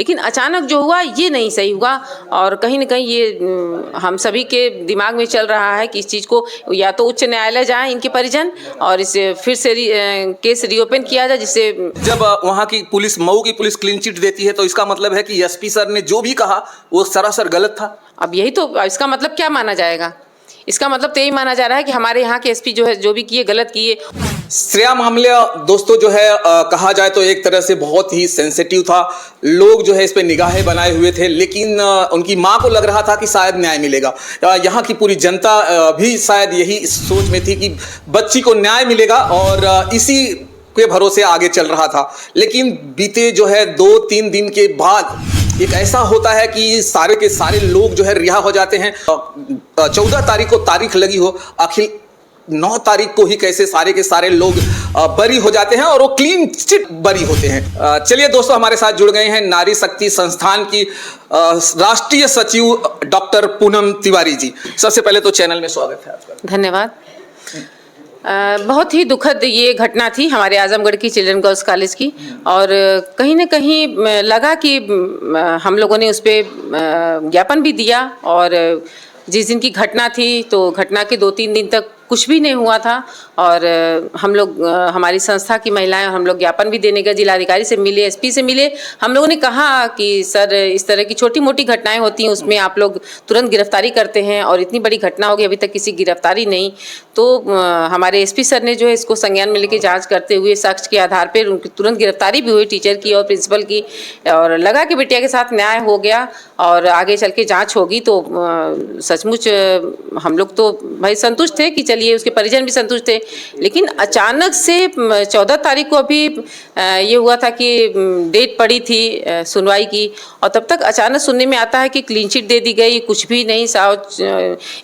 लेकिन अचानक जो हुआ ये नहीं सही हुआ। और कहीं न कहीं ये हम सभी के दिमाग में चल रहा है कि इस चीज़ को या तो उच्च न्यायालय जाएँ इनके परिजन और इसे फिर से केस रीओपन किया जाए, जिससे जब वहाँ की पुलिस, मऊ की पुलिस क्लीन चिट देती है तो इसका मतलब है कि एसपी सर ने जो भी कहा वो सरासर गलत था। अब यही तो इसका मतलब क्या माना जाएगा? इसका मतलब तो यही माना जा रहा है कि हमारे यहाँ के एसपी जो है जो भी किए गलत किए। श्रेया मामला दोस्तों जो है कहा जाए तो एक तरह से बहुत ही सेंसिटिव था। लोग जो है इस पे निगाहें बनाए हुए थे, लेकिन उनकी मां को लग रहा था कि शायद न्याय मिलेगा। यहाँ की पूरी जनता भी शायद यही सोच में थी कि बच्ची को न्याय मिलेगा और इसी के भरोसे आगे चल रहा था। लेकिन बीते जो है 2-3 दिन के बाद एक ऐसा होता है कि सारे के सारे लोग जो है रिहा हो जाते हैं। 14 तारीख को तारीख लगी हो, आखिर 9 तारीख को ही कैसे सारे के सारे लोग बरी हो जाते हैं और वो क्लीन चिट बरी होते हैं। चलिए दोस्तों, हमारे साथ जुड़ गए हैं नारी शक्ति संस्थान की राष्ट्रीय सचिव डॉक्टर पूनम तिवारी जी। सबसे पहले तो चैनल में स्वागत है आपका। धन्यवाद। बहुत ही दुखद ये घटना थी हमारे आजमगढ़ की चिल्ड्रन गर्ल्स कॉलेज की, और कहीं न कहीं लगा कि हम लोगों ने उस पर ज्ञापन भी दिया। और जिस दिन की घटना थी तो घटना के 2-3 दिन तक कुछ भी नहीं हुआ था, और हम लोग हमारी संस्था की महिलाएं हम लोग ज्ञापन भी देने गए, जिलाधिकारी से मिले, एसपी से मिले। हम लोगों ने कहा कि सर इस तरह की छोटी मोटी घटनाएं होती हैं उसमें आप लोग तुरंत गिरफ्तारी करते हैं और इतनी बड़ी घटना होगी अभी तक किसी गिरफ्तारी नहीं। तो हमारे एसपी सर ने जो है इसको संज्ञान में लेकर जाँच करते हुए साक्ष्य के आधार पर उनकी तुरंत गिरफ्तारी भी हुई, टीचर की और प्रिंसिपल की, और लगा कि बिटिया के साथ न्याय हो गया और आगे चल के जाँच होगी। तो सचमुच हम लोग तो भाई संतुष्ट थे कि चलिए, उसके परिजन भी संतुष्ट थे। लेकिन अचानक से 14 तारीख को अभी ये हुआ था कि डेट पड़ी थी सुनवाई की, और तब तक अचानक सुनने में आता है कि क्लीन चिट दे दी गई, कुछ भी नहीं।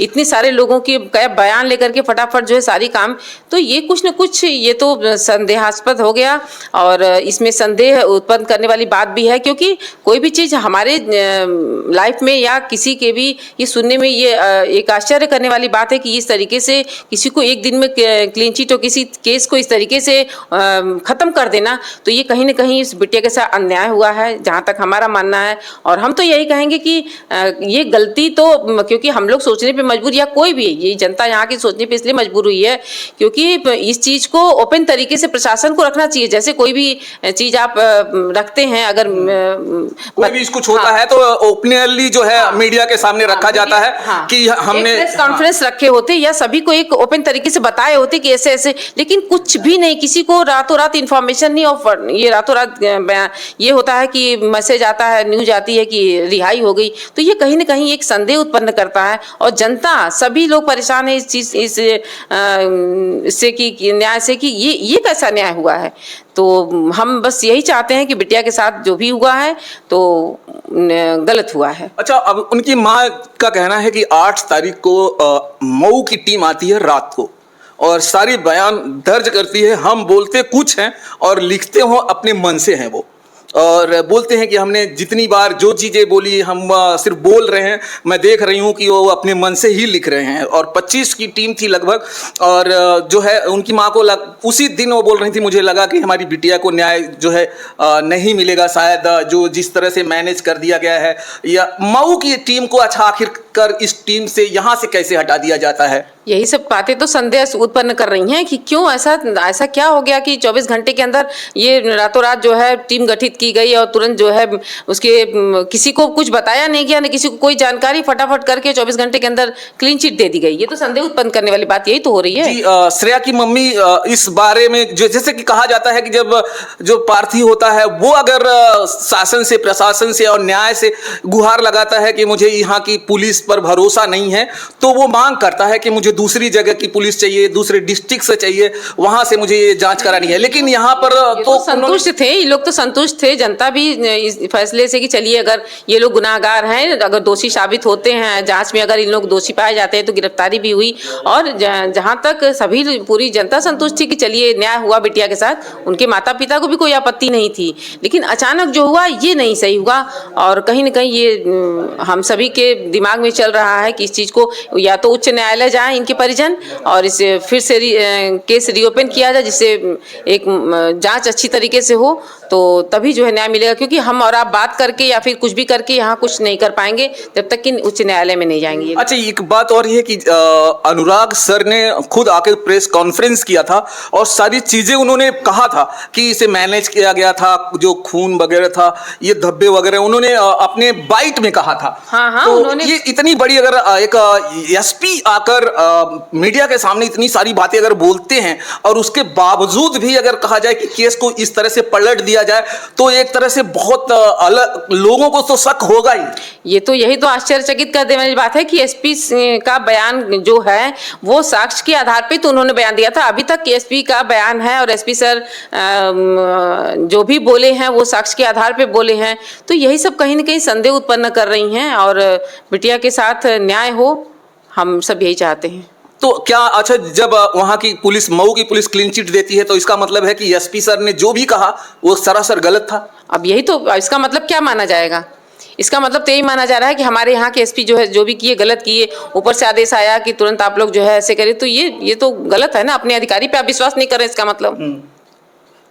इतने सारे लोगों के बयान लेकर के फटाफट जो है सारी काम, तो ये कुछ न कुछ ये तो संदेहास्पद हो गया। और इसमें संदेह उत्पन्न करने वाली बात भी है, क्योंकि कोई भी चीज़ हमारे लाइफ में या किसी के भी ये सुनने में ये एक आश्चर्य करने वाली बात है कि इस तरीके से किसी को एक दिन में क्लीन चिट और किसी केस को इस तरीके से ख़त्म कर देना, तो ये कहीं ना कहीं इस बिटिया के साथ अन्याय हुआ है, जहाँ तक हमारा मानना है। और हम तो यही कहेंगे कि ये गलती तो, क्योंकि हम लोग सोचने पे मजबूर, या कोई भी ये जनता यहाँ की सोचने पे इसलिए मजबूर हुई है क्योंकि इस चीज़ को ओपन तरीके से प्रशासन को रखना चाहिए। जैसे कोई भी चीज़ आप रखते हैं, अगर कोई भी कुछ होता है तो ओपनली जो है मीडिया के सामने रखा जाता है कि हमने प्रेस कॉन्फ्रेंस रखे होते या सभी को एक ओपन तरीके से बताए होते कि ऐसे ऐसे, लेकिन कुछ भी नहीं, किसी को रातों रात इन्फॉर्मेशन नहीं। और ये रातों रात ये होता है कि मैसेज आता है, न्यूज आती है कि रिहाई हो गई, तो ये कहीं ना कहीं एक संदेह उत्पन्न करता है। और जनता सभी लोग परेशान है इस चीज इससे कि न्याय से, कि ये कैसा न्याय हुआ है। तो हम बस यही चाहते हैं कि बिटिया के साथ जो भी हुआ है तो गलत हुआ है। अच्छा, अब उनकी माँ का कहना है कि 8 तारीख को मऊ की टीम आती है रात को और सारी बयान दर्ज करती है। हम बोलते कुछ हैं और लिखते हो अपने मन से हैं वो, और बोलते हैं कि हमने जितनी बार जो चीज़ें बोली हम सिर्फ बोल रहे हैं। मैं देख रही हूँ कि वो अपने मन से ही लिख रहे हैं। और 25 की टीम थी लगभग, और जो है उनकी माँ को उसी दिन वो बोल रही थी, मुझे लगा कि हमारी बिटिया को न्याय जो है नहीं मिलेगा शायद, जो जिस तरह से मैनेज कर दिया गया है। या मऊ की टीम को अच्छा आखिरकार इस टीम से यहाँ से कैसे हटा दिया जाता है? यही सब बातें तो संदेह उत्पन्न कर रही हैं कि क्यों ऐसा क्या हो गया कि 24 घंटे के अंदर ये रातों रात जो है टीम गठित की गई और तुरंत जो है उसके किसी को कुछ बताया नहीं गया, न किसी को कोई जानकारी, फटाफट करके 24 घंटे के अंदर क्लीन चिट दे दी गई। ये तो संदेह उत्पन्न करने वाली बात यही तो हो रही है। जी, श्रेया की मम्मी इस बारे में जो जैसे कि कहा जाता है कि जब जो प्रार्थी होता है वो अगर शासन से, प्रशासन से और न्याय से गुहार लगाता है कि मुझे यहाँ की पुलिस पर भरोसा नहीं है, तो वो मांग करता है कि मुझे दूसरी जगह की पुलिस चाहिए, दूसरे डिस्ट्रिक्ट से चाहिए, वहां से मुझे ये जांच करानी है। लेकिन यहाँ पर तो संतुष्ट थे, ये लोग तो संतुष्ट थे, जनता भी इस फैसले से कि चलिए अगर ये लोग गुनाहगार हैं, अगर दोषी साबित होते हैं, जांच में अगर इन लोग दोषी पाए जाते हैं तो गिरफ्तारी भी हुई। और जहां तक सभी पूरी जनता संतुष्ट थी कि चलिए न्याय हुआ बिटिया के साथ, उनके माता पिता को भी कोई आपत्ति नहीं थी। लेकिन अचानक जो हुआ ये नहीं सही हुआ, और कहीं ना कहीं ये हम सभी के दिमाग में चल रहा है कि इस चीज़ को या तो उच्च न्यायालय जाएँ इनके परिजन और इसे फिर से केस रीओपन किया जाए, जिससे एक जांच अच्छी तरीके से हो। तो तभी जो है न्याय मिलेगा, क्योंकि हम और आप बात करके या फिर कुछ भी करके यहाँ कुछ नहीं कर पाएंगे जब तक कि उच्च न्यायालय में नहीं जाएंगे। अच्छा, एक बात और ये कि अनुराग सर ने खुद आके प्रेस कॉन्फ्रेंस किया था और सारी चीजें उन्होंने कहा था कि इसे मैनेज किया गया था, जो खून वगैरह था, ये धब्बे वगैरह, उन्होंने अपने बाइट में कहा था। हाँ, तो उन्होंने ये इतनी बड़ी अगर एक एसपी आकर मीडिया के सामने इतनी सारी बातें अगर बोलते हैं और उसके बावजूद भी अगर कहा जाए कि केस को इस तरह से पलट दिया जाए तो एक तरह से बहुत अलग, लोगों को तो शक होगा ही। ये तो यही तो आश्चर्यचकित कर देने वाली बात है कि एसपी का बयान जो है वो साक्ष्य के आधार पे तो उन्होंने बयान दिया था। अभी तक एसपी का बयान है और एसपी सर जो भी बोले हैं वो साक्ष्य के आधार पे बोले हैं, तो यही सब कहीं ना कहीं संदेह उत्पन्न कर रही हैं और बिटिया के साथ न्याय हो, हम सब यही चाहते हैं। तो क्या, अच्छा, जब वहां की पुलिस, मऊ की पुलिस क्लीन चिट देती है तो इसका मतलब है कि एसपी सर ने जो भी कहा वो सरासर गलत था? अब यही तो, इसका मतलब क्या माना जाएगा? इसका मतलब तो यही माना जा रहा है कि हमारे यहाँ के एसपी जो है जो भी किए गलत किए, ऊपर से आदेश आया कि तुरंत आप लोग जो है ऐसे करें, तो ये तो गलत है ना। अपने अधिकारी पे आप विश्वास नहीं कर रहे, इसका मतलब।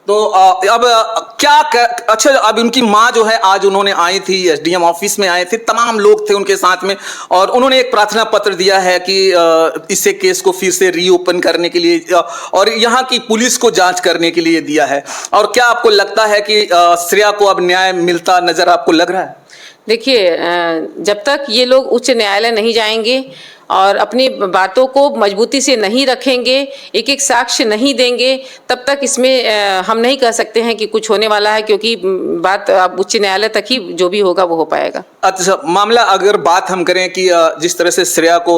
तो अब अच्छा, अब उनकी माँ जो है आज उन्होंने आई थी, एसडीएम ऑफिस में आए थे, तमाम लोग थे उनके साथ में और उन्होंने एक प्रार्थना पत्र दिया है कि इसे केस को फिर से रीओपन करने के लिए और यहाँ की पुलिस को जांच करने के लिए दिया है। और क्या आपको लगता है कि श्रेया को अब न्याय मिलता नजर आपको लग रहा है? देखिए, जब तक ये लोग उच्च न्यायालय नहीं जाएंगे और अपनी बातों को मजबूती से नहीं रखेंगे, एक एक साक्ष्य नहीं देंगे, तब तक इसमें हम नहीं कह सकते हैं कि कुछ होने वाला है, क्योंकि बात अब उच्च न्यायालय तक ही जो भी होगा वो हो पाएगा। अच्छा, मामला अगर बात हम करें कि जिस तरह से श्रेया को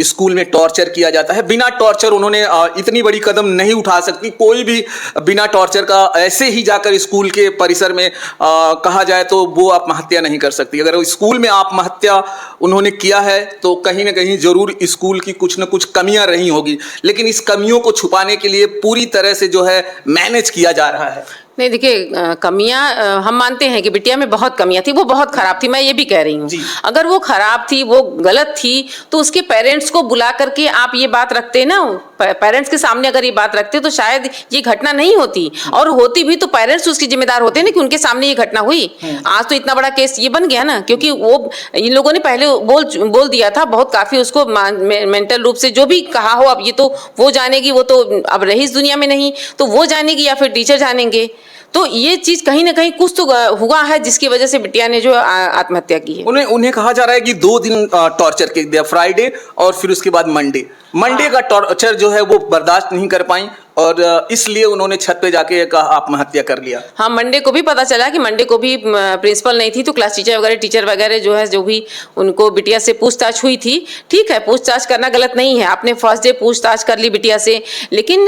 स्कूल में टॉर्चर किया जाता है, बिना टॉर्चर उन्होंने इतनी बड़ी कदम नहीं उठा सकती। कोई भी बिना टॉर्चर का ऐसे ही जाकर स्कूल के परिसर में कहा जाए तो वो आत्महत्या नहीं कर सकती। अगर स्कूल में आत्महत्या उन्होंने किया है तो कहीं ना कहीं जरूर स्कूल की कुछ न कुछ कमियां रही होगी, लेकिन इस कमियों को छुपाने के लिए पूरी तरह से जो है मैनेज किया जा रहा है। नहीं, देखिए, कमियां हम मानते हैं कि बिटिया में बहुत कमियां थी, वो बहुत खराब थी, मैं ये भी कह रही हूँ। अगर वो खराब थी, वो गलत थी, तो उसके पेरेंट्स को बुला करके आप ये बात रखते ना, पेरेंट्स के सामने अगर ये बात रखते तो शायद ये घटना नहीं होती, और होती भी तो पेरेंट्स उसके जिम्मेदार होते ना कि उनके सामने ये घटना हुई। आज तो इतना बड़ा केस ये बन गया ना, क्योंकि वो इन लोगों ने पहले बोल दिया था, बहुत काफी उसको मेंटल रूप से जो भी कहा हो, अब ये तो वो जानेगी, वो तो अब रही इस दुनिया में नहीं, तो वो जानेगी या फिर टीचर जानेंगे। तो ये चीज कहीं ना कहीं कुछ तो हुआ है जिसकी वजह से बिटिया ने जो आत्महत्या की है। उन्हें कहा जा रहा है कि 2 दिन टॉर्चर के दिया, फ्राइडे और फिर उसके बाद मंडे का टॉर्चर जो है वो बर्दाश्त नहीं कर पाई और इसलिए उन्होंने छत पे जाके एक आत्महत्या कर लिया। हाँ, मंडे को भी पता चला कि मंडे को भी प्रिंसिपल नहीं थी, तो क्लास टीचर वगैरह जो है, जो भी उनको बिटिया से पूछताछ हुई थी। ठीक है, पूछताछ करना गलत नहीं है, आपने फर्स्ट डे पूछताछ कर ली बिटिया से, लेकिन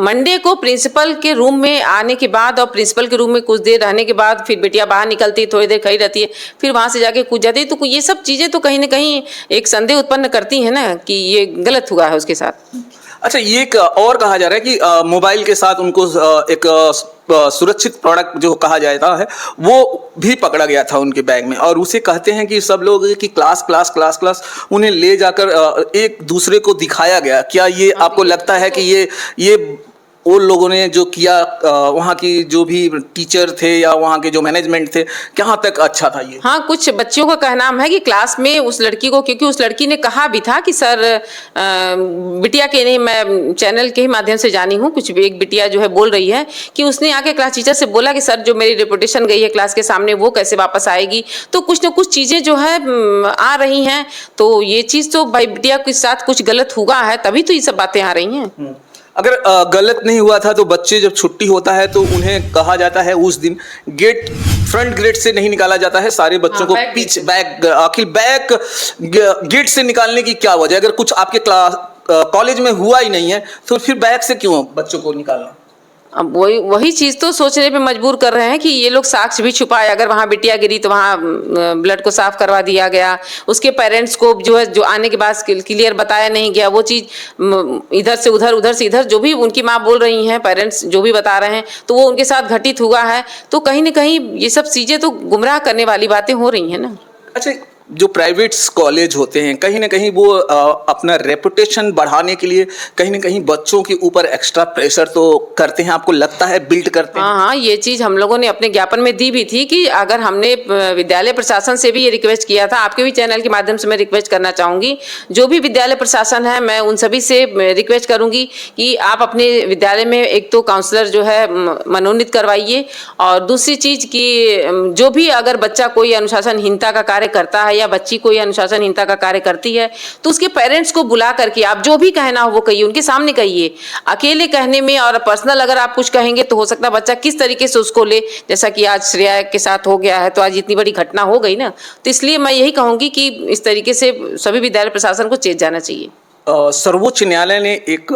मंडे को प्रिंसिपल के रूम में आने के बाद और प्रिंसिपल के रूम में कुछ देर रहने के बाद फिर बिटिया बाहर निकलती, थोड़ी देर खड़ी रहती है, फिर वहां से जाके कूद जाती है, तो ये सब चीजें तो कहीं ना कहीं एक संदेह उत्पन्न करती है ना कि ये गलत हुआ है उसके साथ। अच्छा, ये एक और कहा जा रहा है कि मोबाइल के साथ उनको एक सुरक्षित प्रोडक्ट जो कहा जाता है वो भी पकड़ा गया था उनके बैग में, और उसे कहते हैं कि सब लोग कि क्लास उन्हें ले जाकर एक दूसरे को दिखाया गया। क्या ये आपको लगता है कि ये वो लोगों ने जो किया, वहाँ की जो भी टीचर थे या वहाँ के जो मैनेजमेंट थे, कहाँ तक अच्छा था ये? हाँ, कुछ बच्चियों का कहना है कि क्लास में उस लड़की को, क्योंकि उस लड़की ने कहा भी था कि सर, बिटिया के नहीं, मैं चैनल के ही माध्यम से जानी हूँ, कुछ एक बिटिया जो है बोल रही है कि उसने आके क्लास टीचर से बोला कि सर, जो मेरी रेपुटेशन गई है क्लास के सामने वो कैसे वापस आएगी। तो कुछ न कुछ चीज़ें जो है आ रही हैं, तो ये चीज़ तो भाई बिटिया के साथ कुछ गलत हुआ है, तभी तो ये सब बातें आ रही हैं। अगर गलत नहीं हुआ था तो बच्चे जब छुट्टी होता है तो उन्हें कहा जाता है उस दिन फ्रंट गेट से नहीं निकाला जाता है, सारे बच्चों को पीछे बैक गेट से निकालने की क्या वजह? अगर कुछ आपके कॉलेज में हुआ ही नहीं है तो फिर बैक से क्यों बच्चों को निकालना? अब वही चीज तो सोचने पे मजबूर कर रहे हैं कि ये लोग साक्ष्य भी छुपाए। अगर वहाँ बिटिया गिरी तो वहाँ ब्लड को साफ करवा दिया गया, उसके पेरेंट्स को जो है, जो आने के बाद क्लियर बताया नहीं गया, वो चीज इधर से उधर से इधर जो भी उनकी माँ बोल रही हैं, पेरेंट्स जो भी बता रहे हैं, तो वो उनके साथ घटित हुआ है। तो कहीं ना कहीं ये सब चीजें तो गुमराह करने वाली बातें हो रही हैं ना। अच्छा, जो प्राइवेट कॉलेज होते हैं कहीं ना कहीं वो अपना रेपुटेशन बढ़ाने के लिए कहीं ना कहीं बच्चों के ऊपर एक्स्ट्रा प्रेशर तो करते हैं, आपको लगता है बिल्ड करते हैं? हाँ, ये चीज़ हम लोगों ने अपने ज्ञापन में दी भी थी कि अगर हमने विद्यालय प्रशासन से भी ये रिक्वेस्ट किया था, आपके भी चैनल के माध्यम से मैं रिक्वेस्ट करना चाहूँगी, जो भी विद्यालय प्रशासन है मैं उन सभी से रिक्वेस्ट करूँगी कि आप अपने विद्यालय में एक तो काउंसलर जो है मनोनीत करवाइए, और दूसरी चीज़ कि जो भी अगर बच्चा कोई अनुशासनहीनता का कार्य करता है या बच्ची कोई अनुशासनहीनता का कार्य करती है तो उसके पेरेंट्स को बुला करके आप जो भी कहना हो वो कहिए, उनके सामने कहिए। अकेले कहने में और पर्सनल अगर आप कुछ कहेंगे तो हो सकता है बच्चा किस तरीके से उसको ले, जैसा कि आज श्रेया के साथ हो गया है, तो आज इतनी बड़ी घटना हो गई ना, तो इसलिए मैं यही कहूँगी कि इस तरीके से सभी विद्यालय प्रशासन को चेत जाना चाहिए। सर्वोच्च न्यायालय ने एक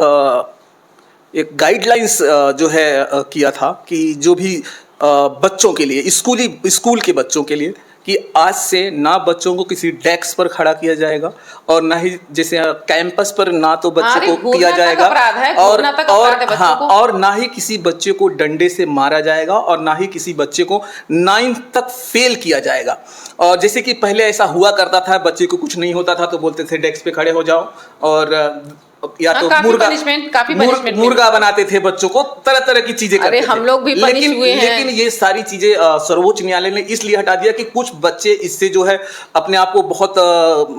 गाइडलाइंस जो है किया था कि जो भी बच्चों के लिए स्कूल के बच्चों के लिए कि आज से ना बच्चों को किसी डेस्क पर खड़ा किया जाएगा और ना ही जैसे कैंपस पर ना तो बच्चे को किया जाएगा और ना ही किसी बच्चे को डंडे से मारा जाएगा और ना ही किसी बच्चे को 9th तक फेल किया जाएगा। और जैसे कि पहले ऐसा हुआ करता था, बच्चे को कुछ नहीं होता था तो बोलते थे डेस्क पे खड़े हो जाओ, और या तो मुर्गा बनाते थे बच्चों को, तरह तरह की चीजें करते थे। हम लोग भी पनिश हुए हैं। लेकिन ये सारी चीजें सर्वोच्च न्यायालय ने इसलिए हटा दिया कि कुछ बच्चे इससे जो है अपने आप को बहुत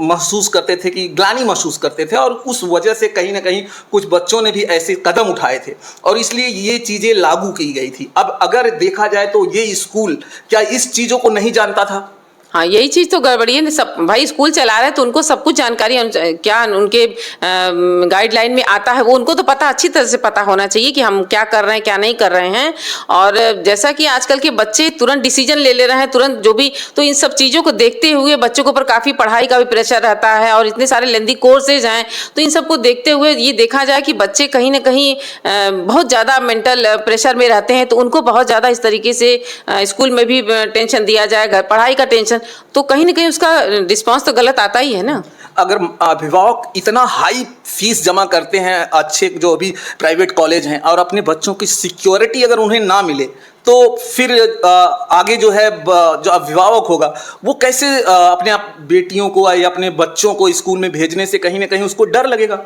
महसूस करते थे कि ग्लानि महसूस करते थे, और उस वजह से कहीं ना कहीं कुछ बच्चों ने भी ऐसे कदम उठाए थे और इसलिए ये चीजें लागू की गई थी। अब अगर देखा जाए तो ये स्कूल क्या इस चीजों को नहीं जानता था? हाँ, यही चीज़ तो गड़बड़ी है। सब भाई स्कूल चला रहे हैं तो उनको सब कुछ जानकारी क्या उनके गाइडलाइन में आता है वो उनको तो पता, अच्छी तरह से पता होना चाहिए कि हम क्या कर रहे हैं क्या नहीं कर रहे हैं। और जैसा कि आजकल के बच्चे तुरंत डिसीजन ले रहे हैं, तुरंत जो भी, तो इन सब चीज़ों को देखते हुए बच्चों के ऊपर काफ़ी पढ़ाई का भी प्रेशर रहता है और इतने सारे लेंदी कोर्सेज हैं, तो इन सबको देखते हुए ये देखा जाए कि बच्चे कहीं ना कहीं बहुत ज़्यादा मेंटल प्रेशर में रहते हैं, तो उनको बहुत ज़्यादा इस तरीके से स्कूल में भी टेंशन दिया जाए, घर पढ़ाई का टेंशन, तो कहीं ना कहीं उसका रिस्पांस तो गलत आता ही है ना। अगर अभिभावक इतना हाई फीस जमा करते हैं अच्छे जो अभी प्राइवेट कॉलेज हैं और अपने बच्चों की सिक्योरिटी अगर उन्हें ना मिले तो फिर आगे जो है जो अभिभावक होगा वो कैसे अपने आप बेटियों को या अपने बच्चों को स्कूल में भेजने से कहीं ना कहीं उसको डर लगेगा।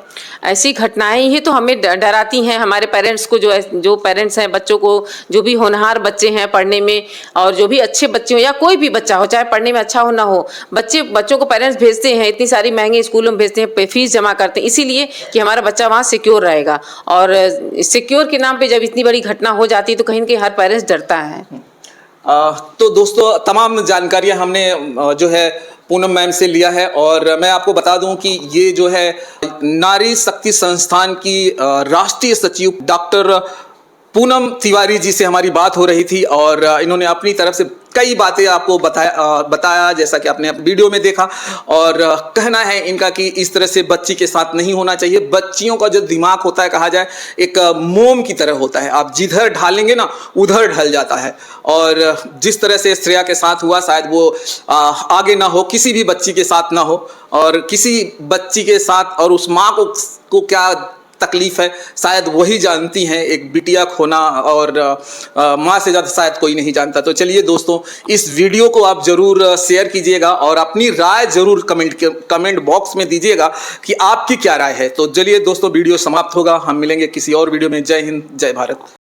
ऐसी घटनाएं ही तो हमें डराती हैं, हमारे पेरेंट्स को, जो पेरेंट्स हैं बच्चों को, जो भी होनहार बच्चे हैं पढ़ने में और जो भी अच्छे बच्चे हो या कोई भी बच्चा हो चाहे पढ़ने में अच्छा हो ना हो, बच्चों को पेरेंट्स भेजते हैं, इतनी सारी महंगे स्कूलों में भेजते हैं, फीस जमा करते हैं इसीलिए कि हमारा बच्चा वहाँ सिक्योर रहेगा। और सिक्योर के नाम पर जब इतनी बड़ी घटना हो जाती है तो कहीं ना कहीं हर पेरेंट्स डरता है। तो दोस्तों तमाम जानकारियां हमने जो है पूनम मैम से लिया है, और मैं आपको बता दूं कि ये जो है नारी शक्ति संस्थान की राष्ट्रीय सचिव डॉक्टर पूनम तिवारी जी से हमारी बात हो रही थी और इन्होंने अपनी तरफ से कई बातें आपको बताया जैसा कि आपने वीडियो में देखा। और कहना है इनका कि इस तरह से बच्ची के साथ नहीं होना चाहिए। बच्चियों का जो दिमाग होता है कहा जाए एक मोम की तरह होता है, आप जिधर ढालेंगे ना उधर ढल जाता है। और जिस तरह से श्रेया के साथ हुआ शायद वो आगे ना हो, किसी भी बच्ची के साथ ना हो, और किसी बच्ची के साथ और उस माँ को क्या तकलीफ है शायद वही जानती हैं। एक बिटिया खोना और माँ से ज़्यादा शायद कोई नहीं जानता। तो चलिए दोस्तों, इस वीडियो को आप ज़रूर शेयर कीजिएगा और अपनी राय ज़रूर कमेंट बॉक्स में दीजिएगा कि आपकी क्या राय है। तो चलिए दोस्तों, वीडियो समाप्त होगा, हम मिलेंगे किसी और वीडियो में। जय हिंद, जय भारत।